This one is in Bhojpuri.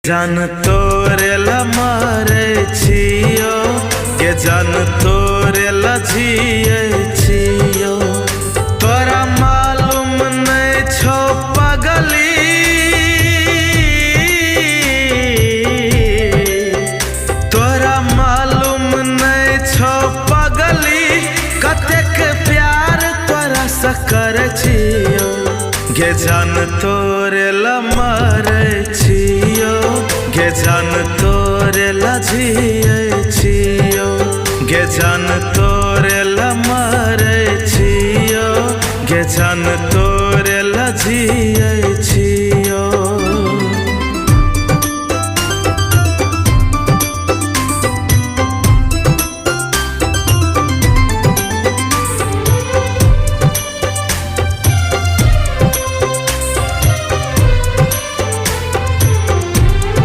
जान तोरे ला मारे छियो के जान तोरे ला जिए छियो। तोरा मालूम नहीं छो पगली, तोरा मालूम नहीं छो पगली, कतेक प्यार तोरा से करे छियो। के जान तोरे ला मारे छियो।